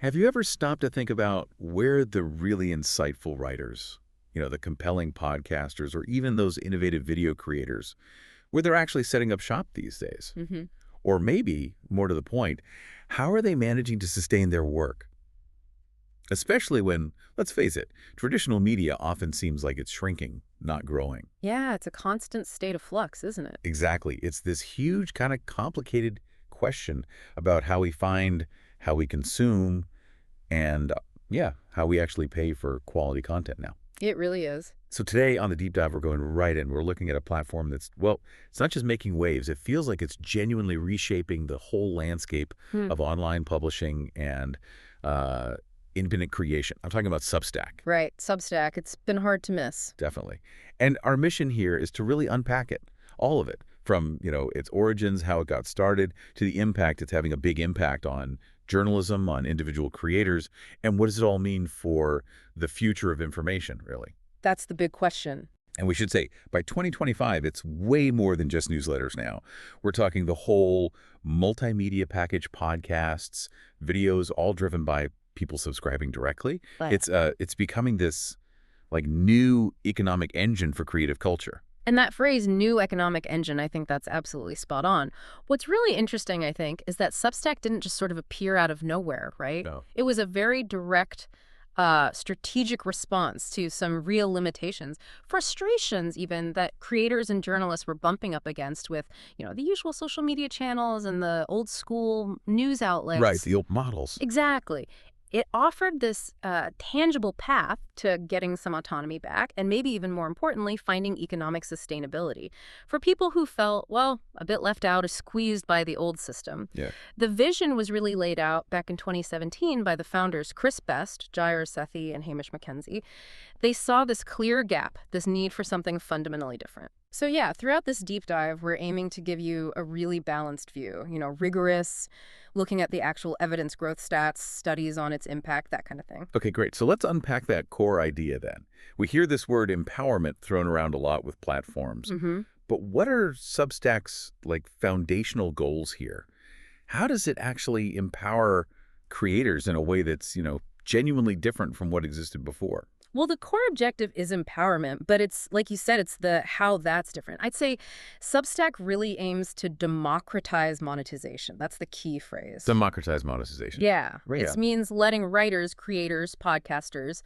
Have you ever stopped to think about where the really insightful writers, the compelling podcasters, or even those innovative video creators, where they're actually setting up shop these days? Hmm. Or maybe, more to the point, how are they managing to sustain their work? Especially when, let's face it, traditional media often seems like it's shrinking, not growing. Yeah, it's a constant state of flux, isn't it? Exactly. It's this huge, kind of complicated question about how we find, how we consume, and how we actually pay for quality content now. It really is. So today on the deep dive, we're going right in. We're looking at a platform that's, well, it's not just making waves. It feels like it's genuinely reshaping the whole landscape Hmm. of online publishing and independent creation. I'm talking about Substack, Right, Substack. It's been hard to miss. definitely. And our mission here is to really unpack it, all of it, from, its origins, how it got started, to the impact it's having a big impact on journalism, on individual creators, and what does it all mean for the future of information, really? That's the big question. And we should say, by 2025, it's way more than just newsletters now. We're talking the whole multimedia package, podcasts, videos, all driven by people subscribing directly. But It's becoming this like new economic engine for creative culture. And that phrase, new economic engine, I think that's absolutely spot on. What's really interesting, I think, is that Substack didn't just sort of appear out of nowhere, right? No. It was a very direct, strategic response to some real limitations, frustrations even that creators and journalists were bumping up against with, the usual social media channels and the old school news outlets. Right, the old models. Exactly. It offered this tangible path to getting some autonomy back and maybe even more importantly, finding economic sustainability for people who felt, well, a bit left out or squeezed by the old system. Yeah. The vision was really laid out back in 2017 by the founders Chris Best, Jair Sethi, and Hamish McKenzie. They saw this clear gap, this need for something fundamentally different. So yeah, throughout this deep dive, we're aiming to give you a really balanced view, rigorous, looking at the actual evidence growth stats, studies on its impact, that kind of thing. Okay, great. So let's unpack that core idea then. We hear this word empowerment thrown around a lot with platforms. Mm-hmm. But what are Substack's foundational goals here? How does it actually empower creators in a way that's, genuinely different from what existed before? Well, the core objective is empowerment, but it's, like you said, it's the how that's different. I'd say Substack really aims to democratize monetization. That's the key phrase. Democratize monetization. Yeah. Right. It means letting writers, creators, podcasters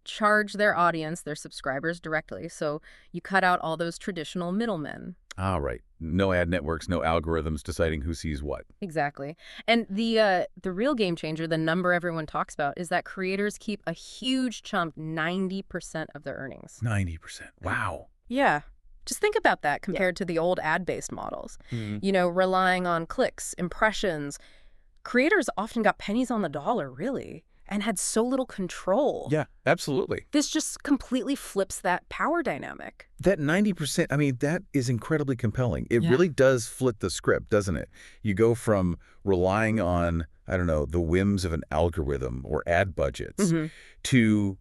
charge their audience, their subscribers directly. So you cut out all those traditional middlemen. Ah, right. No ad networks, no algorithms deciding who sees what. Exactly. And the real game changer, the number everyone talks about, is that creators keep a huge chunk, 90% of their earnings. 90%. Wow. Yeah. Just think about that compared to the old ad-based models. Relying on clicks, impressions. Creators often got pennies on the dollar, really, and had so little control. Yeah, absolutely. This just completely flips that power dynamic. That 90%, that is incredibly compelling. It Yeah. really does flip the script, doesn't it? You go from relying on, I don't know, the whims of an algorithm or ad budgets to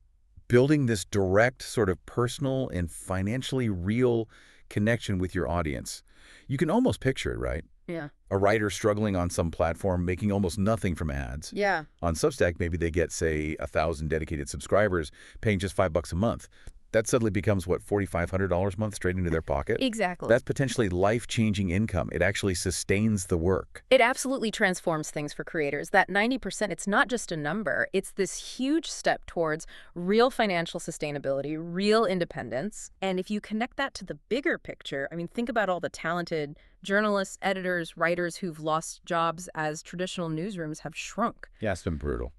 building this direct sort of personal and financially real connection with your audience. You can almost picture it, right? Yeah. A writer struggling on some platform, making almost nothing from ads. Yeah. On Substack, maybe they get, say, 1,000 dedicated subscribers paying just $5 a month. That suddenly becomes, what, $4,500 a month straight into their pocket? Exactly. That's potentially life-changing income. It actually sustains the work. It absolutely transforms things for creators. That 90%, it's not just a number. It's this huge step towards real financial sustainability, real independence. And if you connect that to the bigger picture, think about all the talented journalists, editors, writers who've lost jobs as traditional newsrooms have shrunk. Yeah, it's been brutal.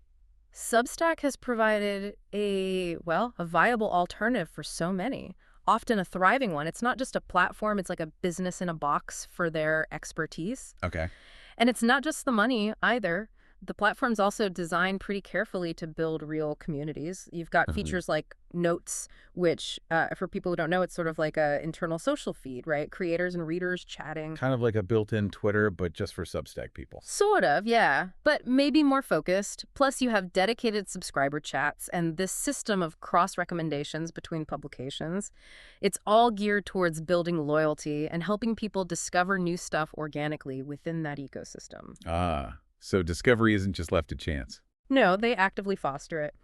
Substack has provided a viable alternative for so many, often a thriving one. It's not just a platform, it's like a business in a box for their expertise. Okay. And it's not just the money either. The platform's also designed pretty carefully to build real communities. You've got features like Notes, which, for people who don't know, it's sort of like an internal social feed, right? Creators and readers chatting. Kind of like a built-in Twitter, but just for Substack people. Sort of, yeah, but maybe more focused. Plus, you have dedicated subscriber chats and this system of cross-recommendations between publications. It's all geared towards building loyalty and helping people discover new stuff organically within that ecosystem. Ah, so discovery isn't just left to chance. No, they actively foster it.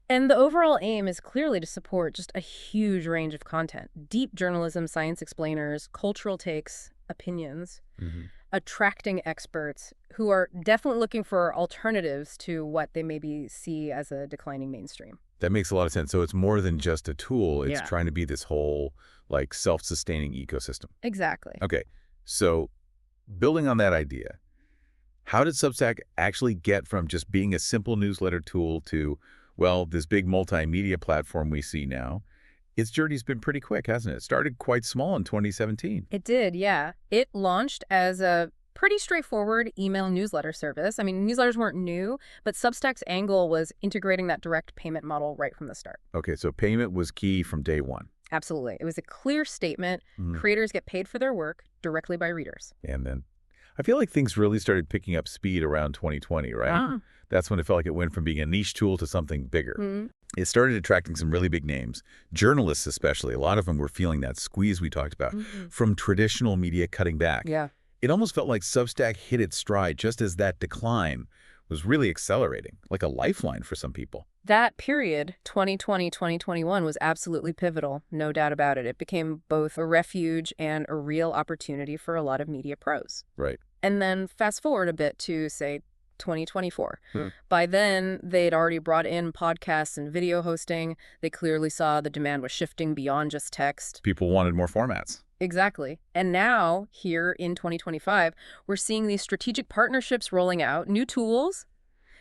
And the overall aim is clearly to support just a huge range of content. Deep journalism, science explainers, cultural takes, opinions, Hmm. attracting experts who are definitely looking for alternatives to what they maybe see as a declining mainstream. That makes a lot of sense. So it's more than just a tool. It's Yeah. trying to be this whole, like, self-sustaining ecosystem. Exactly. Okay, so building on that idea, how did Substack actually get from just being a simple newsletter tool to, well, this big multimedia platform we see now? Its journey's been pretty quick, hasn't it? It started quite small in 2017. It did, yeah. It launched as a pretty straightforward email newsletter service. I mean, newsletters weren't new, but Substack's angle was integrating that direct payment model right from the start. Okay, so payment was key from day one. Absolutely. It was a clear statement. Mhm. Creators get paid for their work directly by readers. And then I feel like things really started picking up speed around 2020, right? That's when it felt like it went from being a niche tool to something bigger. Mhm. It started attracting some really big names, journalists especially. A lot of them were feeling that squeeze we talked about from traditional media cutting back. Yeah. It almost felt like Substack hit its stride just as that decline was really accelerating, like a lifeline for some people. That period, 2020, 2021, was absolutely pivotal, no doubt about it. It became both a refuge and a real opportunity for a lot of media pros. Right. And then fast forward a bit to, say, 2024. Hmm. By then, they'd already brought in podcasts and video hosting. They clearly saw the demand was shifting beyond just text. People wanted more formats. Exactly. And now, here in 2025, we're seeing these strategic partnerships rolling out, new tools.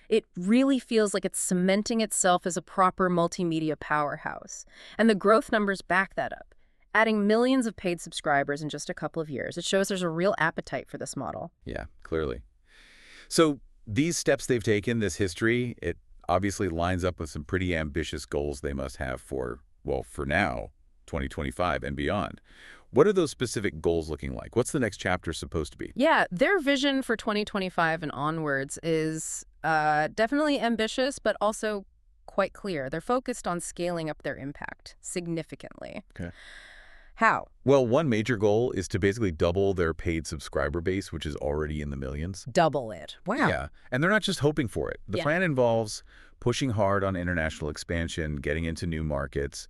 It really feels like it's cementing itself as a proper multimedia powerhouse. And the growth numbers back that up. Adding millions of paid subscribers in just a couple of years, it shows there's a real appetite for this model. Yeah, clearly. So these steps they've taken, this history, it obviously lines up with some pretty ambitious goals they must have for, well, for now, 2025 and beyond. What are those specific goals looking like? What's the next chapter supposed to be? Yeah, their vision for 2025 and onwards is definitely ambitious, but also quite clear. They're focused on scaling up their impact significantly. Okay. How? Well, one major goal is to basically double their paid subscriber base, which is already in the millions. Double it. Wow. Yeah, and they're not just hoping for it. The Yeah. plan involves pushing hard on international expansion, getting into new markets,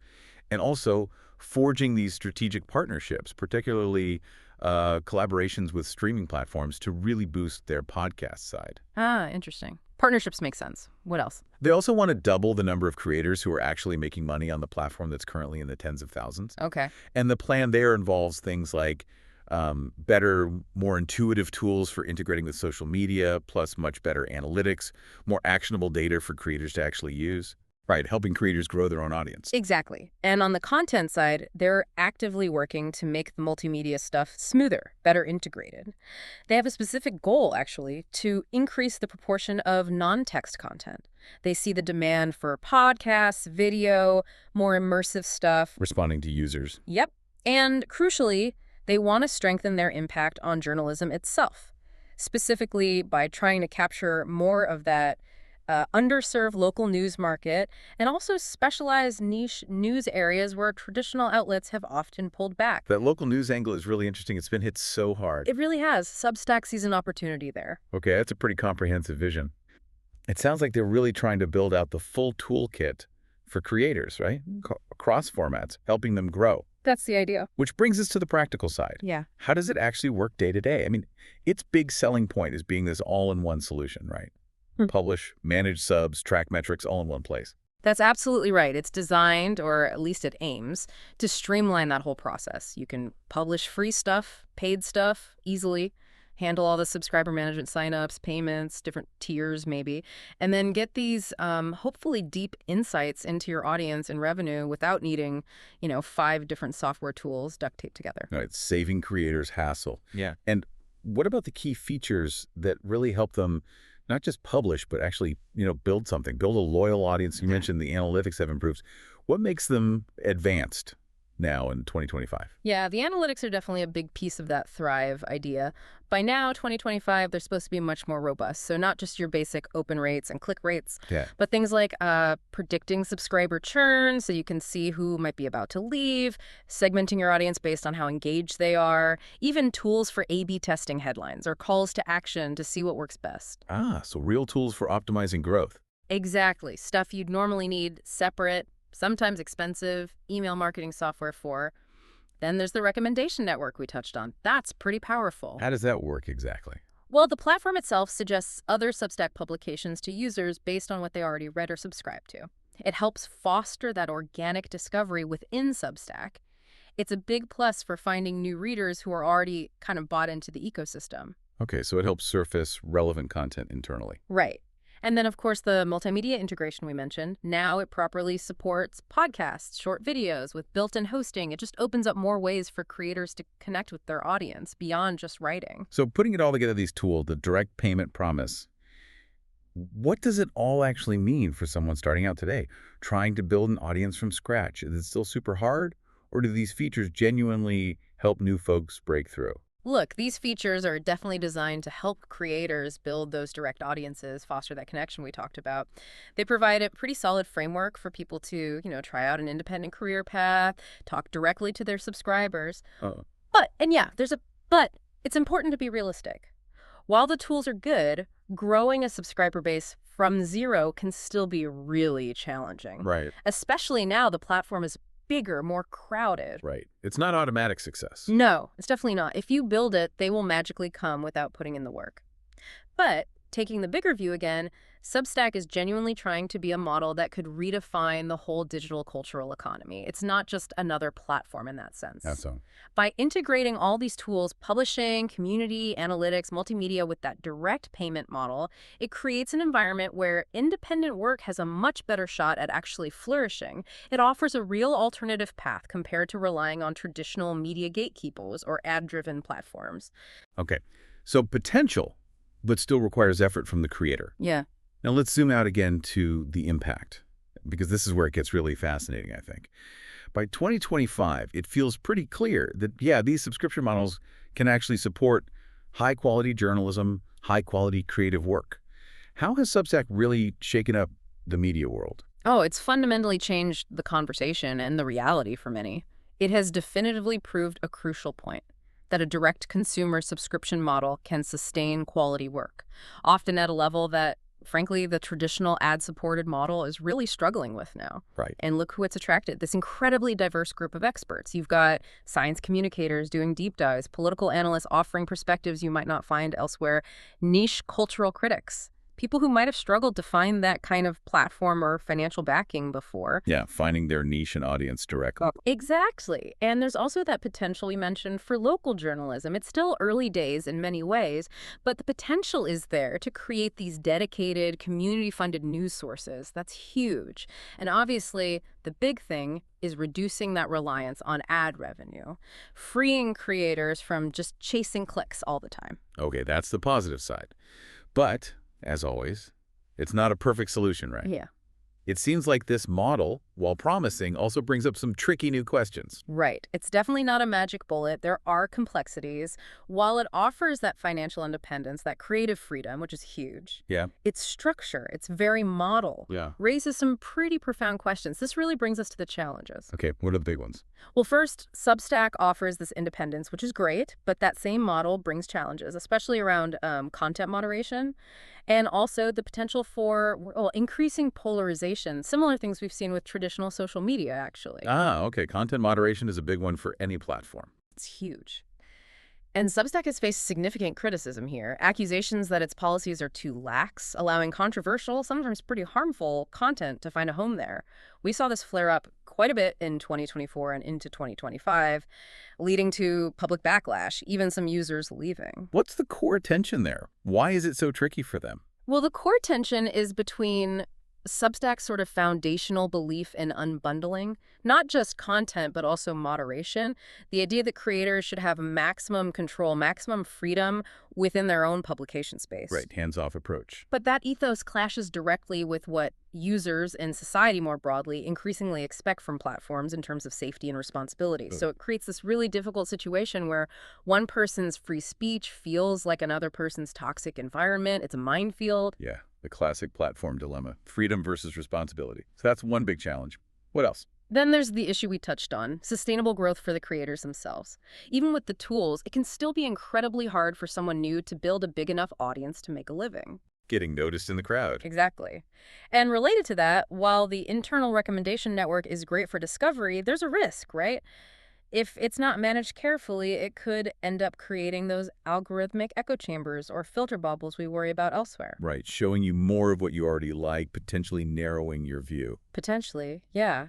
and also forging these strategic partnerships, particularly collaborations with streaming platforms to really boost their podcast side. Ah, interesting. Partnerships make sense. What else? They also want to double the number of creators who are actually making money on the platform that's currently in the tens of thousands. Okay. And the plan there involves things like better, more intuitive tools for integrating with social media, plus much better analytics, more actionable data for creators to actually use. Right, helping creators grow their own audience. Exactly. And on the content side, they're actively working to make the multimedia stuff smoother, better integrated. They have a specific goal, actually, to increase the proportion of non-text content. They see the demand for podcasts, video, more immersive stuff. Responding to users. Yep. And crucially, they want to strengthen their impact on journalism itself, specifically by trying to capture more of that underserved local news market, and also specialized niche news areas where traditional outlets have often pulled back. That local news angle is really interesting. It's been hit so hard. It really has. Substack sees an opportunity there. Okay, that's a pretty comprehensive vision. It sounds like they're really trying to build out the full toolkit for creators, right? Across formats, helping them grow. That's the idea. Which brings us to the practical side. Yeah. How does it actually work day to day? I mean, its big selling point is being this all-in-one solution, right? Publish, manage subs, track metrics all in one place. That's absolutely right. It's designed, or at least it aims, to streamline that whole process. You can publish free stuff, paid stuff, easily, handle all the subscriber management signups, payments, different tiers maybe, and then get these hopefully deep insights into your audience and revenue without needing, 5 different software tools duct taped together. Right, saving creators hassle. Yeah. And what about the key features that really help them not just publish, but actually, build something, build a loyal audience? You mentioned the analytics have improved. What makes them advanced? now in 2025? Yeah, the analytics are definitely a big piece of that Thrive idea. By now, 2025, they're supposed to be much more robust. So not just your basic open rates and click rates, Yeah. but things like predicting subscriber churn so you can see who might be about to leave, segmenting your audience based on how engaged they are, even tools for A/B testing headlines or calls to action to see what works best. So real tools for optimizing growth. Exactly. Stuff you'd normally need separate, sometimes expensive, email marketing software for. Then there's the recommendation network we touched on. That's pretty powerful. How does that work exactly? Well, the platform itself suggests other Substack publications to users based on what they already read or subscribed to. It helps foster that organic discovery within Substack. It's a big plus for finding new readers who are already kind of bought into the ecosystem. Okay, so it helps surface relevant content internally. Right. And then, of course, the multimedia integration we mentioned. Now it properly supports podcasts, short videos with built-in hosting. It just opens up more ways for creators to connect with their audience beyond just writing. So putting it all together, these tools, the direct payment promise, what does it all actually mean for someone starting out today, trying to build an audience from scratch? Is it still super hard, or do these features genuinely help new folks break through? Look, these features are definitely designed to help creators build those direct audiences, foster that connection we talked about. They provide a pretty solid framework for people to, try out an independent career path, talk directly to their subscribers. Oh, There's a but. It's important to be realistic. While the tools are good, growing a subscriber base from zero can still be really challenging. right, Especially now the platform is bigger, more crowded. right. It's not automatic success. No, it's definitely not. If you build it, they will magically come without putting in the work. But taking the bigger view again, Substack is genuinely trying to be a model that could redefine the whole digital cultural economy. It's not just another platform in that sense. That's so. By integrating all these tools, publishing, community, analytics, multimedia with that direct payment model, it creates an environment where independent work has a much better shot at actually flourishing. It offers a real alternative path compared to relying on traditional media gatekeepers or ad-driven platforms. Okay, so potential, but still requires effort from the creator. Yeah. Now let's zoom out again to the impact, because this is where it gets really fascinating, I think. By 2025, it feels pretty clear that, these subscription models can actually support high-quality journalism, high-quality creative work. How has Substack really shaken up the media world? Oh, it's fundamentally changed the conversation and the reality for many. It has definitively proved a crucial point, that a direct consumer subscription model can sustain quality work, often at a level that, frankly, the traditional ad-supported model is really struggling with now. Right. And look who it's attracted, this incredibly diverse group of experts. You've got science communicators doing deep dives, political analysts offering perspectives you might not find elsewhere, niche cultural critics, people who might have struggled to find that kind of platform or financial backing before. Yeah, finding their niche and audience directly. Exactly. And there's also that potential we mentioned for local journalism. It's still early days in many ways, but the potential is there to create these dedicated, community-funded news sources. That's huge. And obviously, the big thing is reducing that reliance on ad revenue, freeing creators from just chasing clicks all the time. Okay, that's the positive side. But as always, it's not a perfect solution, right? Yeah. It seems like this model, while promising, also brings up some tricky new questions. Right. It's definitely not a magic bullet. There are complexities. While it offers that financial independence, that creative freedom, which is huge, Yeah. its structure, its very model, Yeah. raises some pretty profound questions. This really brings us to the challenges. Okay, what are the big ones? Well, first, Substack offers this independence, which is great, but that same model brings challenges, especially around content moderation and also the potential for increasing polarization, similar things we've seen with traditional social media, actually. Okay. Content moderation is a big one for any platform. It's huge. And Substack has faced significant criticism here, accusations that its policies are too lax, allowing controversial, sometimes pretty harmful content to find a home there. We saw this flare up quite a bit in 2024 and into 2025, leading to public backlash, even some users leaving. What's the core tension there? Why is it so tricky for them? Well, the core tension is between Substack's sort of foundational belief in unbundling, not just content, but also moderation, the idea that creators should have maximum control, maximum freedom within their own publication space. Right, hands-off approach. But that ethos clashes directly with what users and society more broadly increasingly expect from platforms in terms of safety and responsibility. So it creates this really difficult situation where one person's free speech feels like another person's toxic environment. It's a minefield. Yeah, the classic platform dilemma. Freedom versus responsibility. So that's one big challenge. What else? Then there's the issue we touched on, sustainable growth for the creators themselves. Even with the tools, it can still be incredibly hard for someone new to build a big enough audience to make a living. Getting noticed in the crowd. Exactly. And related to that, while the internal recommendation network is great for discovery, there's a risk, right? If it's not managed carefully, it could end up creating those algorithmic echo chambers or filter bubbles we worry about elsewhere. Right, showing you more of what you already like, potentially narrowing your view. Potentially, yeah.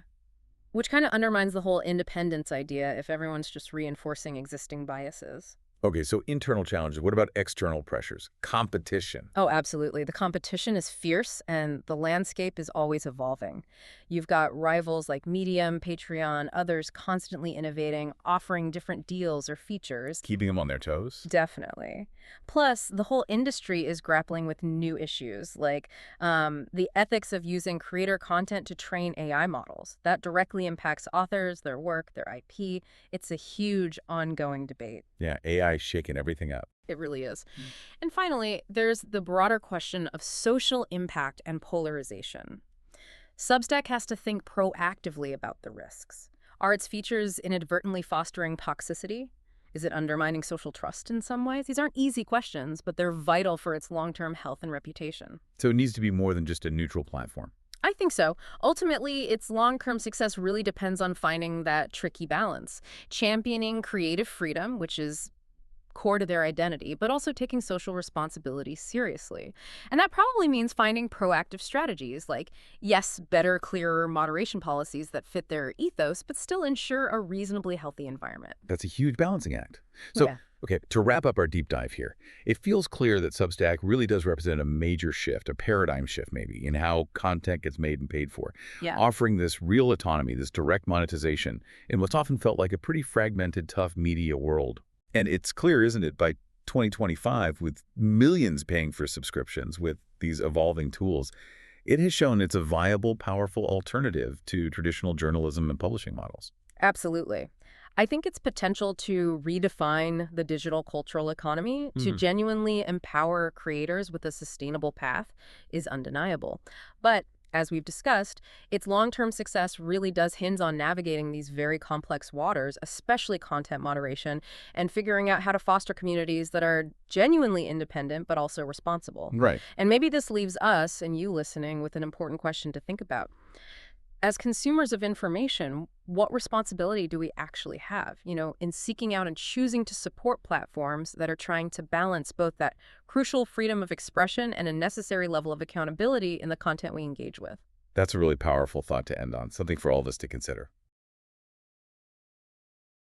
Which kind of undermines the whole independence idea if everyone's just reinforcing existing biases. Okay, so internal challenges. What about external pressures? Competition. Oh, absolutely. The competition is fierce and the landscape is always evolving. You've got rivals like Medium, Patreon, others constantly innovating, offering different deals or features. Keeping them on their toes? Definitely. Plus, the whole industry is grappling with new issues like the ethics of using creator content to train AI models. That directly impacts authors, their work, their IP. It's a huge ongoing debate. Yeah, AI shaking everything up. It really is. And finally, there's the broader question of social impact and polarization. Substack has to think proactively about the risks. Are its features inadvertently fostering toxicity? Is it undermining social trust in some ways? These aren't easy questions, but they're vital for its long-term health and reputation. So it needs to be more than just a neutral platform. I think so. Ultimately, its long-term success really depends on finding that tricky balance, championing creative freedom, which is core to their identity, but also taking social responsibility seriously. And that probably means finding proactive strategies like, yes, better, clearer moderation policies that fit their ethos, but still ensure a reasonably healthy environment. That's a huge balancing act. So, Yeah. okay, to wrap up our deep dive here, it feels clear that Substack really does represent a major shift, a paradigm shift maybe, in how content gets made and paid for, Yeah. offering this real autonomy, this direct monetization, in what's often felt like a pretty fragmented, tough media world. And it's clear, isn't it, by 2025, with millions paying for subscriptions with these evolving tools, it has shown it's a viable, powerful alternative to traditional journalism and publishing models. Absolutely. I think its potential to redefine the digital cultural economy, to genuinely empower creators with a sustainable path, is undeniable. But as we've discussed, its long-term success really does hinge on navigating these very complex waters, especially content moderation, and figuring out how to foster communities that are genuinely independent but also responsible. Right. And maybe this leaves us and you listening with an important question to think about. As consumers of information, what responsibility do we actually have, in seeking out and choosing to support platforms that are trying to balance both that crucial freedom of expression and a necessary level of accountability in the content we engage with? That's a really powerful thought to end on, something for all of us to consider.